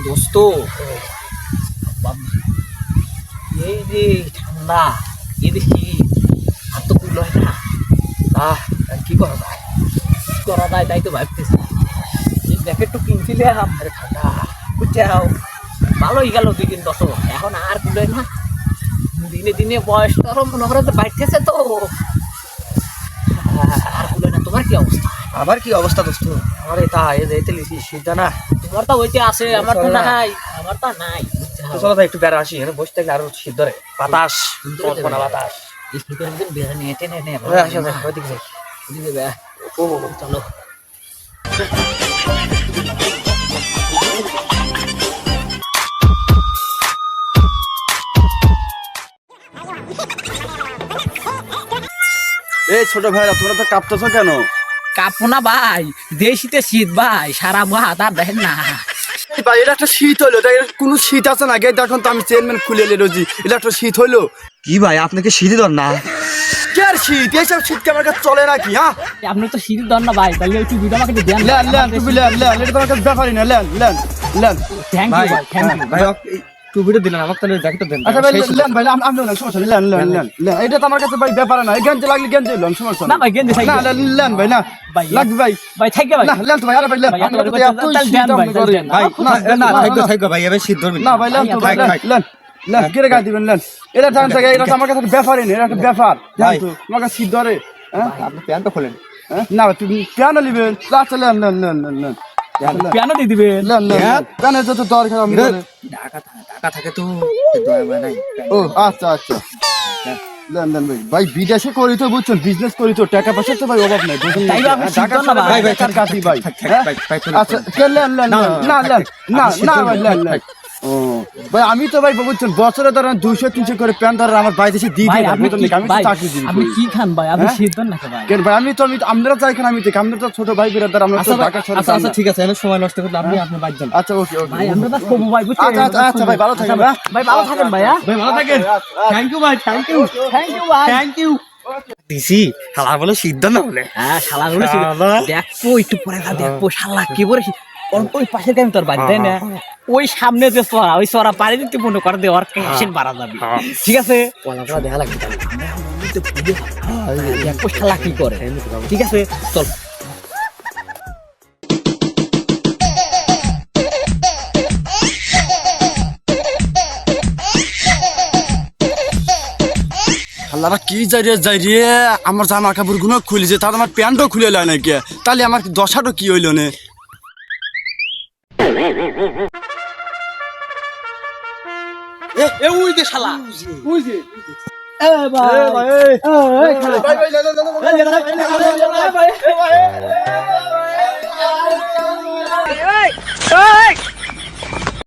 দোস্ত এই যে ঠান্ডা এই যে শীত আর তো কুল হয় না কি করা যায় তাই তো ভাবতেছি এই জ্যাকেটটা কিনছিলে আরে ঠান্ডা বুঝছাও ভালোই গেল 2 দিন বছর এখন আর কুল হয় না দিনে দিনে বয়স তো আরো মনে করে বাড়তেছে তো আর কুল হয় না। তোমার কি অবস্থা? আবার কি অবস্থা দোস্ত? আমারে তা এই যে লিখি শীত না তোমার তো ওইতে আছে আমার তো নাই চলো ভাই একটু বেড়া আসি এখানে বসে থাকলে আরো শীত ধরে বাতাস কনকনা বাতাস এই শীতের দিন বেড়া নিয়ে টেনে নে আসো ভাই ওইদিকে যাই ওদিকে বে ও চলো এই ছোট ভাইরা তোমরা তো কাঁপতেছো কেন? কাঁপো না ভাই যে শীতে শীত ভাই সারা হাত আর দেখেন না ভাই এটা একটা শীত হলো, এটা কোনো শীত আছে না? গেট দেখুন তো আমি চেয়ারম্যান খুলে এলে রোজি, এটা একটা শীত হলো কি ভাই আপনাকে শীতই ধর না? কে আর শীত? এইসব শীতকে আমার কাছে চলে নাকি? হ্যাঁ আপনি তো শীত দন না ভাই তাহলে একটু ভিডিও আমাকে দেন লেন লেন তুমি লেন লেন, এটা তোমার কাছে ব্যাপারই না। লেন লেন লেন থ্যাংক ইউ ভাই থ্যাংক ইউ ভাই টুপিটা দিলেন আমাকে, তাহলে জ্যাকেটটা দেন। আচ্ছা ভাই লেন ভাই আমি লেন সমস্যা নেই, লেন লেন লেন লেন, এটা তো আমার কাছে ভাই ব্যাপার না। এই গেঞ্জি লাগলে গেঞ্জি লেন সমস্যা না ভাই গেঞ্জি না। লেন লেন ভাই না লাগবে ভাই ভাই থ্যাংক ইউ ভাই না লেন তো ভাই। আরে ভাই লেন আমরা তো এত শীত আমরা করি ভাই না থাকবে ভাই, এবার শীত ধরবেন না ভাই। লেন তো ভাই লেন লেন কেড়ে গায়ে দিবেন লেন। এটা টান থেকে এটা তো আমার কাছে ব্যাপারই না, এটা একটা ব্যাপার। ভাই তোমার কাছে শীত ধরে হ্যাঁ? আপনি প্যান্টটা খোলেন। না তুমি কেন নিবেন? আচ্ছা লেন লেন লেন লেন লেন পিয়ানো দিয়ে দিবেন লেন লেন কেন যত দরকার আমি ঢাকা থাকে তো নাই। ও আচ্ছা আচ্ছা লেন লেন ভাই। ভাই বিদেশে করি তো বুঝছেন, বিজনেস করি তো, টাকা পয়সা তো ভাই অভাব নাই বুঝুন। তাই আপনি ঢাকা শীত না ভাই ভাই। বেকার কাটি ভাই। ভাই আচ্ছা কে লেন লেন না লেন না ভাই লেন লেন। ও ভাই আমি তো ভাই বুঝছেন বছরে ধরেন 200-300 করে প্যান্ট ধরে আমার বাড়ি দেশে দিয়ে দিই। আমি তো চাকরি দিই। আপনি কি খান ভাই? আপনি শীত দন না ভাই? কেন ভাই আমি আমরা যাই খান আমি দেখি আমরা তো ছোট ভাই বিরাদার আমরা তো ঢাকা শহরে। আচ্ছা ঠিক আছে, এনে সময় নষ্ট করলে আপনি বাইর যান। আচ্ছা ওকে ওকে ভাই আমরা তো খুব ভাই বুঝছেন। আচ্ছা ভাই ভালো থাকেন ভাই ভালো থাকেন ভাইয়া। ভাই ভালো থাকেন। থ্যাংক ইউ ভাই, থ্যাংক ইউ ভাই থ্যাংক ইউ। দিছি শালা বলে শীত না বলে। হ্যাঁ শালা গুলো দেখো একটু পরে দেখো শালা কি বলে অল্প ওই পাশের কাছে তোর বাড়ি তাই না? ওই সামনে যে চড়া ওই চড়া পাড়ি দিতে মনে করে দে ওর ক্যাশন বাড়া যাবে। ঠিক আছে পলা দেখা লাগবে দেখো শালা কি করে। ঠিক আছে চল আল্লাহরা কি যাই রে আমার জামা কাপড় গুলো খুলেছে, তাহলে আমার প্যান্টও খুলে লয় নাকি? তাহলে আমার দশাটা কি হইল নে? ওই যে শালা ওই যে ভাই